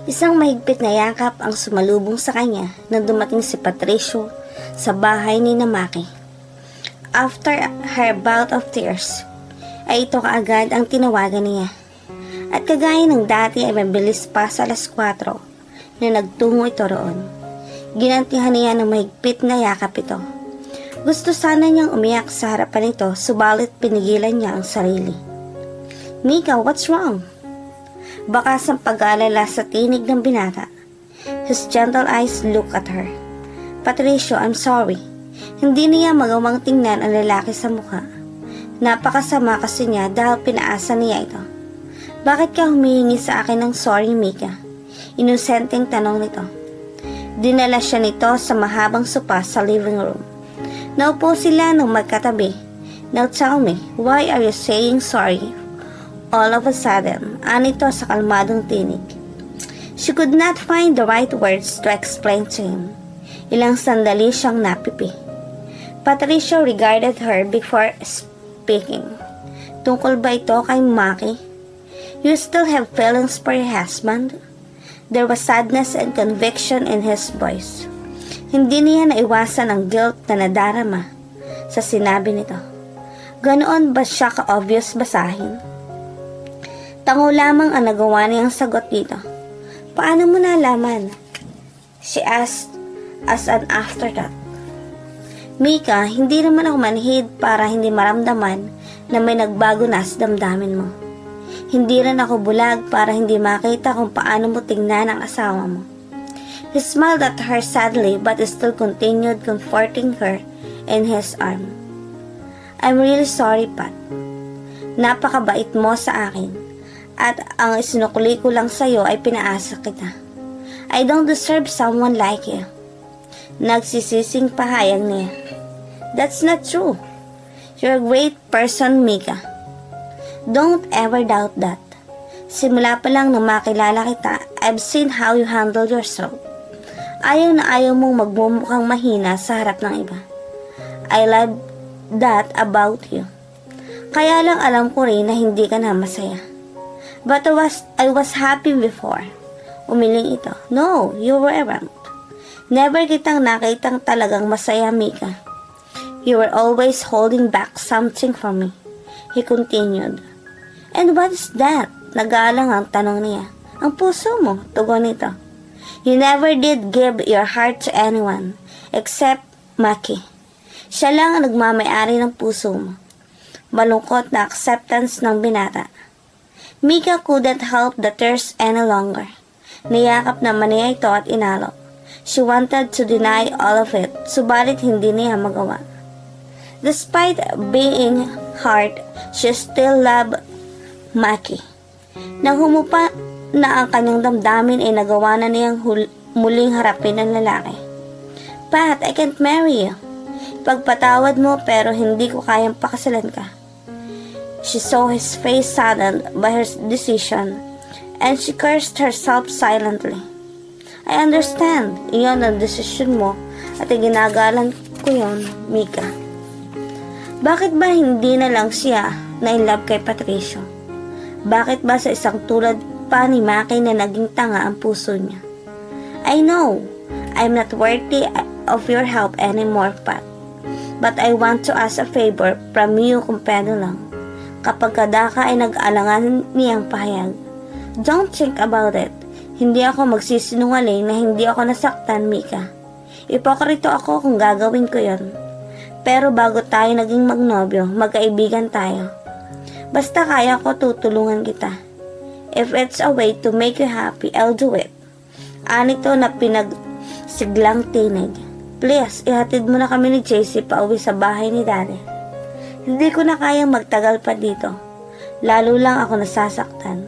Isang mahigpit na yakap ang sumalubong sa kanya nang dumating si Patricio sa bahay ni Maki. After her bout of tears, ay ito kaagad ang tinawagan niya. At kagaya ng dati ay mabilis pa sa alas 4 na nagtungo ito roon. Ginantihan niya ng mahigpit na yakap ito. Gusto sana niyang umiyak sa harapan nito, subalit pinigilan niya ang sarili. "Mika, what's wrong?" Bakas ang pag-aalala sa tinig ng binata. His gentle eyes look at her. "Patricio, I'm sorry." Hindi niya magawang tingnan ang lalaki sa mukha. Napakasama kasi niya dahil pinaasa niya ito. "Bakit ka humihingi sa akin ng sorry, Mika?" Inosenteng tanong nito. Dinala siya nito sa mahabang sopa sa living room. Naupo sila ng magkatabi. "Now tell me, why are you saying sorry?" All of a sudden, anito sa kalmadong tinig. She could not find the right words to explain to him. Ilang sandali siyang napipi. Patricio regarded her before speaking. "Tungkol ba ito kay Maki? You still have feelings for your husband?" There was sadness and conviction in his voice. Hindi niya naiwasan ang guilt na nadarama sa sinabi nito. Ganoon ba siya ka-obvious basahin? Tango lamang ang nagawa niyang sagot dito. "Paano mo nalaman?" she asked as an afterthought. "Mika, hindi naman ako manhid para hindi maramdaman na may nagbago na sa damdamin mo. Hindi rin ako bulag para hindi makita kung paano mo tingnan ang asawa mo." He smiled at her sadly but still continued comforting her in his arm. "I'm really sorry, Pat. Napakabait mo sa akin. At ang isinukli ko lang sa'yo ay pinaasa kita. I don't deserve someone like you." Nagsisising pahayag niya. "That's not true. You're a great person, Mika. Don't ever doubt that. Simula pa lang nang makilala kita, I've seen how you handle yourself. Ayaw na ayaw mong magmumukhang mahina sa harap ng iba. I love that about you. Kaya lang alam ko rin na hindi ka na masaya. But I was happy before." Umiling ito. "No, you weren't. Never kitang nakitang talagang masaya, Mika. You were always holding back something from me," he continued. "And what is that?" Nagalang ang tanong niya. "Ang puso mo," tugon nito. "You never did give your heart to anyone except Maki. Siya lang ang nagmamayari ng puso mo." Malungkot na acceptance ng binata. Mika couldn't help the tears any longer. Niyakap naman niya ito at inalok. She wanted to deny all of it, subalit hindi niya magawa. Despite being hurt, she still loved Maki. Nang humupa na ang kanyang damdamin ay nagawa na niyang muling harapin ang lalaki. "Pat, I can't marry you. Pagpatawad mo pero hindi ko kayang pakasalan ka." She saw his face saddened by her decision, and she cursed herself silently. "I understand, iyon ang desisyon mo at ginagalang ko yon, Mika. Bakit ba hindi na lang siya na in love kay Patricio? Bakit ba sa isang tulad pa ni Maki na naging tanga ang puso niya? I know, I'm not worthy of your help anymore, Pat. But I want to ask a favor from you kung pwede lang. Kapag kadaka ay nag-alangan niyang pahayag. Don't think about it. Hindi ako magsisinungaling na hindi ako nasaktan, Mika. Ipokrito ako kung gagawin ko yon. Pero bago tayo naging magnobyo, magkaibigan tayo. Basta kaya ko, tutulungan kita. If it's a way to make you happy, I'll do it." Anito na pinagsiglang tinig. "Please, ihatid mo na kami ni JC pauwi sa bahay ni Daddy. Hindi ko na kayang magtagal pa dito. Lalo lang ako nasasaktan."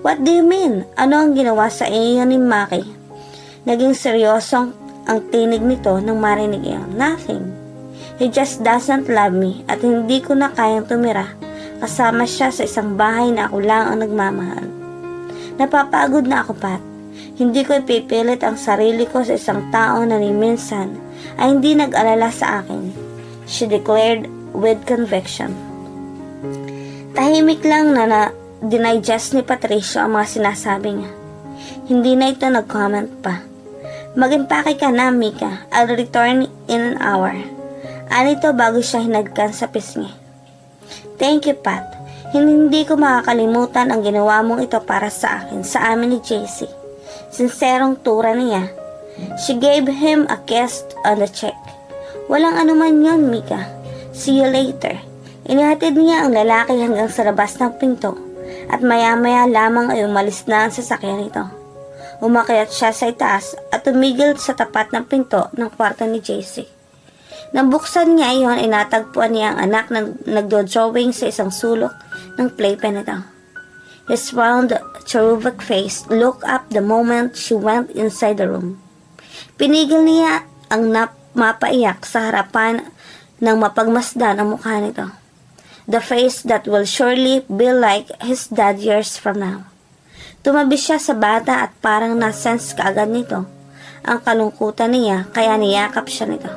"What do you mean? Ano ang ginawa sa iyo ni Maki?" Naging seryosong ang tinig nito nang marinig iyon. "Nothing. He just doesn't love me at hindi ko na kayang tumira kasama siya sa isang bahay na ako lang ang nagmamahal. Napapagod na ako, Pat. Hindi ko ipipilit ang sarili ko sa isang tao na ni minsan ay hindi nag-alala sa akin," she declared with conviction. Tahimik lang na dinigest ni Patricio ang mga sinasabi niya. Hindi na ito nag-comment pa. Mag-impake ka na, Mika. I'll return in an hour. Anito bago siya hinagkan sa pisngi. Thank you, Pat. Hindi ko makakalimutan ang ginawa mong ito para sa akin, sa amin ni JC. Sinserong tura niya. She gave him a kiss on the cheek. Walang anuman yon, Mika. See you later. Inihatid niya ang lalaki hanggang sa labas ng pinto at maya-maya lamang ay umalis na ang sasakyan nito. Umakyat siya sa itaas at tumigil sa tapat ng pinto ng kwarto ni JC. Nang buksan niya iyon ay natagpuan niya ang anak na nagdo-drawing sa isang sulok ng playpen nito. His round, cherubic face looked up the moment she went inside the room. Pinigil niya ang mapaiyak sa harapan ng mapagmasdan ang mukha nito. The face that will surely be like his dad years from now. Tumabi siya sa bata at parang nasense kaagad nito ang kalungkutan niya kaya niyakap siya nito.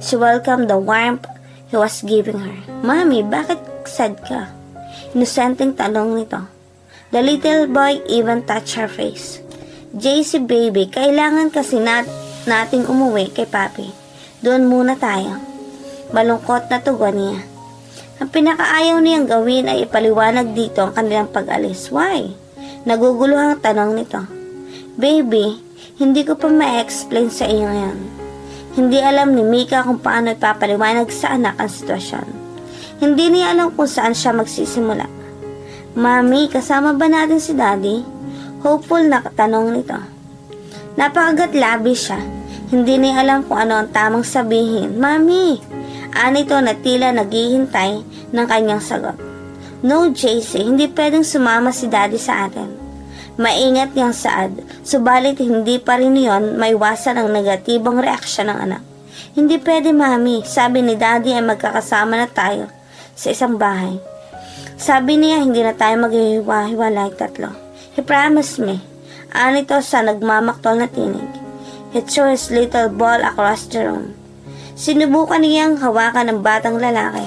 She welcomed the warmth he was giving her. Mami, bakit sad ka? Inosenteng tanong nito. The little boy even touched her face. JC baby, kailangan kasi nating umuwi kay papi. Doon muna tayo. Malungkot na tugon niya. Ang pinakaayaw niyang gawin ay ipaliwanag dito ang kanilang pag-alis. Why? Naguguluhang tanong nito. Baby, hindi ko pa ma-explain sa iyo ngayon. Hindi alam ni Mika kung paano ipapaliwanag sa anak ang sitwasyon. Hindi niya alam kung saan siya magsisimula. Mami, kasama ba natin si Daddy? Hopeful na tanong nito. Napakagat-labi siya. Hindi niya alam kung ano ang tamang sabihin. Mami! Anito na tila naghihintay ng kanyang sagot. No, JC, hindi pwedeng sumama si Daddy sa atin. Maingat niyang saad, subalit hindi pa rin yon maiwasan ang negatibong reaksyon ng anak. Hindi pwede, Mami. Sabi ni Daddy ay magkakasama na tayo sa isang bahay. Sabi niya hindi na tayo maghihiwa-hiwalay tatlo. He promised me. Anito sa nagmamaktol na tinig. He threw his little ball across the room. Sinubukan niyang hawakan ng batang lalaki.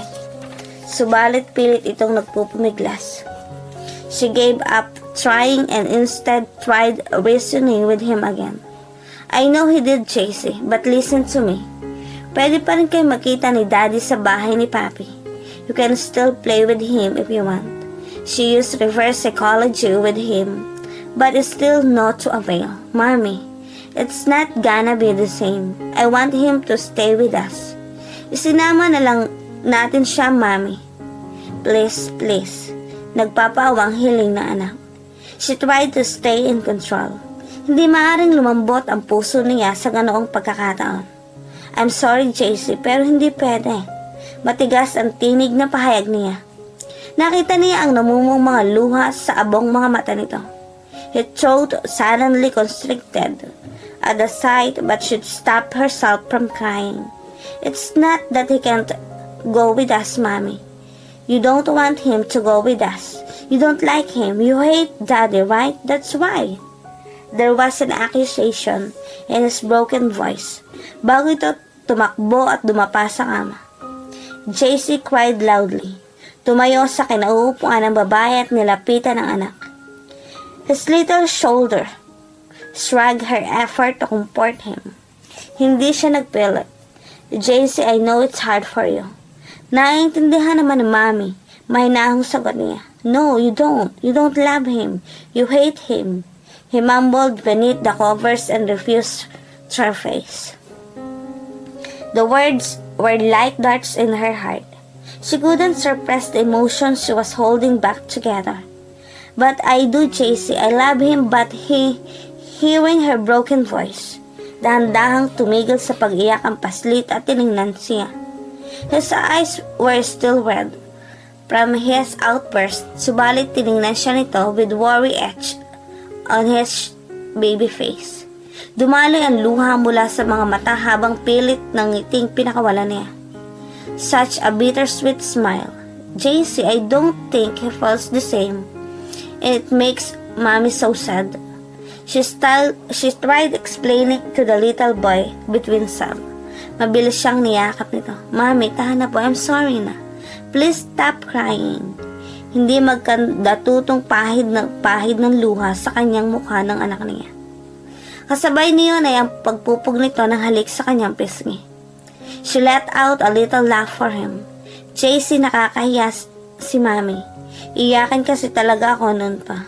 Subalit pilit itong nagpupumiglas. She gave up trying and instead tried reasoning with him again. I know he did, JC, but listen to me. Pwede pa rin kayo makita ni Daddy sa bahay ni Papi. You can still play with him if you want. She used reverse psychology with him, but it's still not to avail. Mommy, it's not gonna be the same. I want him to stay with us. Isinama na lang natin siya, Mami. Please, please. Nagpapaawang hiling na anak. She tried to stay in control. Hindi maaaring lumambot ang puso niya sa ganoong pagkakataon. I'm sorry, JC, pero hindi pwede. Matigas ang tinig na pahayag niya. Nakita niya ang namumong mga luha sa abong mga mata nito. His throat suddenly constricted at the sight, but she stopped herself from crying. It's not that he can't go with us, Mommy. You don't want him to go with us. You don't like him. You hate Daddy, right? That's why. There was an accusation in his broken voice bago ito tumakbo at dumapa sa kama. JC cried loudly. Tumayo sa kinauupuan ng babae at nilapitan ng anak. His little shoulder shrugged her effort to comfort him. Hindi siya nagpilit. JC, I know it's hard for you. Naiintindihan naman ni Mommy. Mahinahong sagot niya. No, you don't. You don't love him. You hate him. He mumbled beneath the covers and refused to her face. The words were like darts in her heart. She couldn't suppress the emotions she was holding back together. But I do, JC. I love him, but hearing her broken voice, dahan-dahang tumigil sa pag-iyak ang paslit at tiningnan siya. His eyes were still red from his outburst, subalit tiningnan siya nito with worry etched on his baby face. Dumaloy ang luha mula sa mga mata habang pilit ng ngiting pinakawalan niya. Such a bittersweet smile. JC, I don't think he feels the same. And it makes Mommy so sad. She tried explaining to the little boy between sobs. Mabilis siyang niyakap nito. Mommy, tahan na po. I'm sorry na. Please stop crying. Hindi magkandatutong pahid ng luha sa kanyang mukha ng anak niya. Kasabay niyon ay ang pagpupog nito ng halik sa kanyang pisngi. She let out a little laugh for him. JC, nakakahiya si Mami. Iyakin kasi talaga ako noon pa.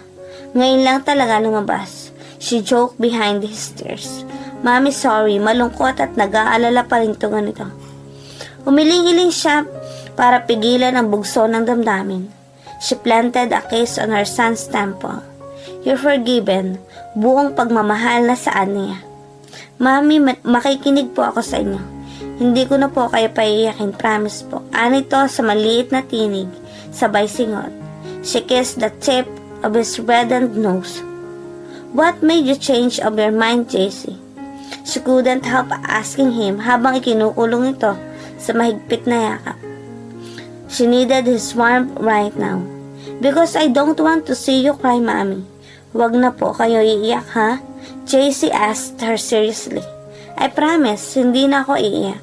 Ngayon lang talaga lumabas. She joked behind his tears. Mami, sorry, malungkot at nag-aalala pa rin to ganito. Umiling-iling siya para pigilan ang bugso ng damdamin. She planted a kiss on her son's temple. You're forgiven. Buong pagmamahal na saan niya. Mami, makikinig po ako sa inyo. Hindi ko na po kayo paiyakin, promise po. Anito sa maliit na tinig, sabay singot. She kissed the tip of his reddened nose. What made you change of your mind, JC? She couldn't help asking him habang ikinukulong ito sa mahigpit na yakap. She needed his warmth right now. Because I don't want to see you cry, Mommy. Wag na po kayo iiyak, ha? JC asked her seriously. I promise, hindi na ako iiyak.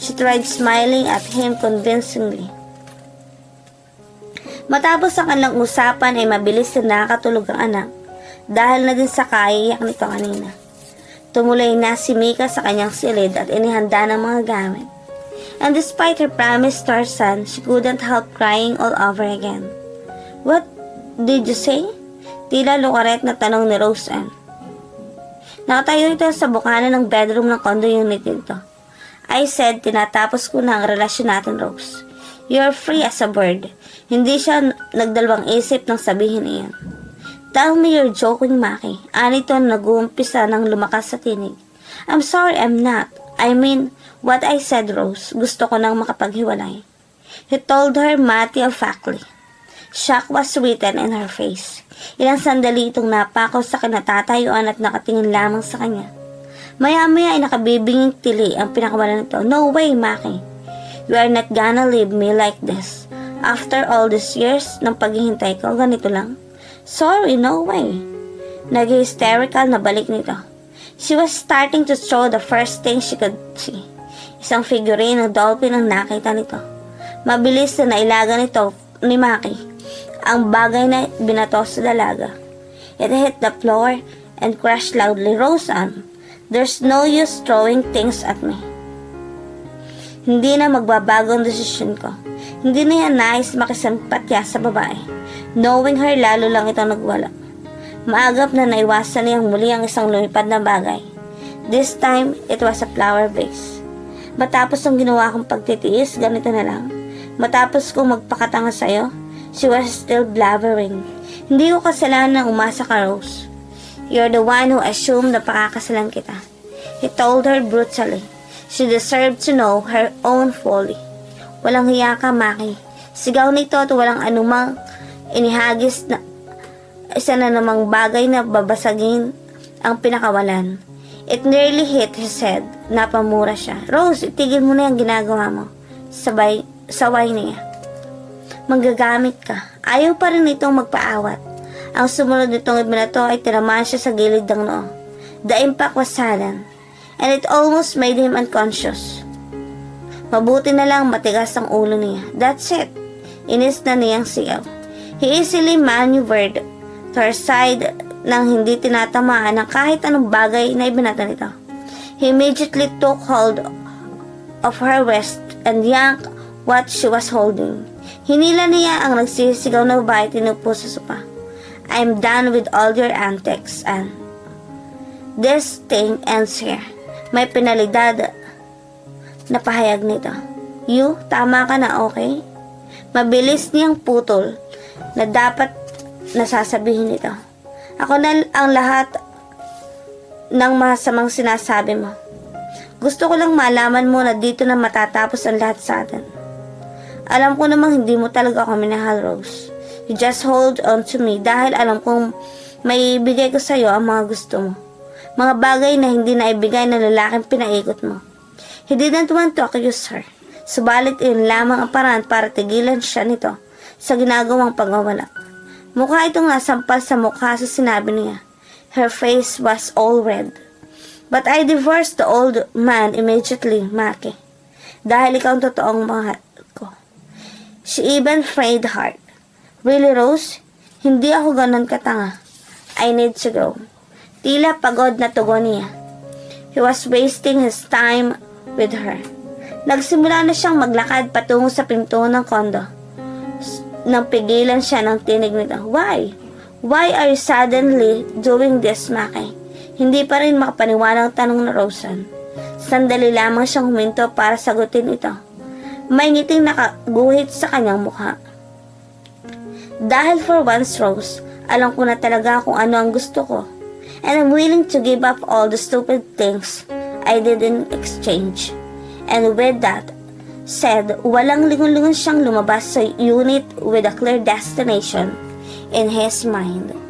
She tried smiling at him convincingly. Matapos ang kanilang usapan ay mabilis na nakatulog ang anak dahil na din sa kaiyak nito kanina. Tumulay na si Mika sa kanyang silid at inihanda ng mga gamit. And despite her promise to her son, she couldn't help crying all over again. What did you say? Tila lukaret na tanong ni Roseanne. Nakatayo ito sa bukana ng bedroom ng condo unit nito. I said, tinatapos ko na ang relasyon natin, Rose. You're free as a bird. Hindi siya nagdalawang isip nang sabihin iyan. Tell me you're joking, Maki. Anito nag-uumpisa ng lumakas sa tinig. I'm sorry, I'm not. I mean, what I said, Rose. Gusto ko nang makapaghiwalay. He told her matter-of-factly. Shock was written in her face. Ilang sandali itong napakaw sa kinatatayuan at nakatingin lamang sa kanya. Maya-maya ay nakabibinging tili ang pinakawalan nito. No way, Maki. You are not gonna leave me like this. After all these years ng paghihintay ko, ganito lang. Sorry, no way. Nag-hysterical na balik nito. She was starting to throw the first thing she could see. Isang figurine ng dolphin ang nakita nito. Mabilis na nailaga nito ni Maki ang bagay na binato sa dalaga. It hit the floor and crashed loudly. Roseanne, there's no use throwing things at me. Hindi na magbabago ang desisyon ko. Hindi na yan nais makisimpatya sa babae. Knowing her, lalo lang ito nagwala. Maagap na naiwasan niyang muli ang isang lumipad na bagay. This time, it was a flower vase. Matapos ang ginawa kong pagtitiis, ganito na lang. Matapos kong magpakatanga sa'yo, she was still blabbering. Hindi ko kasalanan na umasa ka, Rose. You're the one who assumed na pakakasalan kita. He told her brutally. She deserved to know her own folly. Walang hiya ka, Maki. Sigaw nito at walang anumang inihagis na isa na namang bagay na babasagin ang pinakawalan. It nearly hit his head. Napamura siya. Rose, itigil mo na yung ginagawa mo. Saway niya. Manggagamit ka. Ayaw pa rin itong magpaawat. Ang sumunod nitong ibinato ay tinamaan siya sa gilid ng noo. The impact was sudden, and it almost made him unconscious. Mabuti na lang matigas ang ulo niya. That's it. Inis na niyang sigaw. He easily maneuvered to her side nang hindi tinatamaan ng kahit anong bagay na ibinata nito. He immediately took hold of her wrist and yanked what she was holding. Hinila niya ang nagsisigaw na babae tinupo sa sopa. I'm done with all your antics, and this thing ends here. May penalidad na pahayag nito. You, tama ka na, okay? Mabilis niyang putol na dapat nasasabihin nito. Ako na ang lahat ng masamang sinasabi mo. Gusto ko lang malaman mo na dito na matatapos ang lahat sa atin. Alam ko namang hindi mo talaga ako minahal, Rose. You just hold on to me dahil alam kong may ibigay ko sa'yo ang mga gusto mo. Mga bagay na hindi na ibigay ng lalaking pinaikot mo. He didn't want to accuse her. Subalit iyon lamang ang paraan para tigilan siya nito sa ginagawang pagwawala. Mukha itong nasampal sa mukha sa sinabi niya. Her face was all red. But I divorced the old man immediately, Maki. Dahil ikaw ang totoong mahal ko. She even prayed hard. Really, Rose? Hindi ako ganun katanga. I need to go. Tila pagod na tugon niya. He was wasting his time with her. Nagsimula na siyang maglakad patungo sa pinto ng kondo. Nang pigilan siya ng tinig nito. Why? Why are you suddenly doing this, Maki? Hindi pa rin makapaniwalang tanong na Roseanne. Sandali lamang siyang huminto para sagutin ito. May ngiting nakaguhit sa kanyang mukha. Dahil for once, Rose, alam ko na talaga kung ano ang gusto ko. And I'm willing to give up all the stupid things I did in exchange. And with that said, walang lingon-lingon siyang lumabas sa unit with a clear destination in his mind.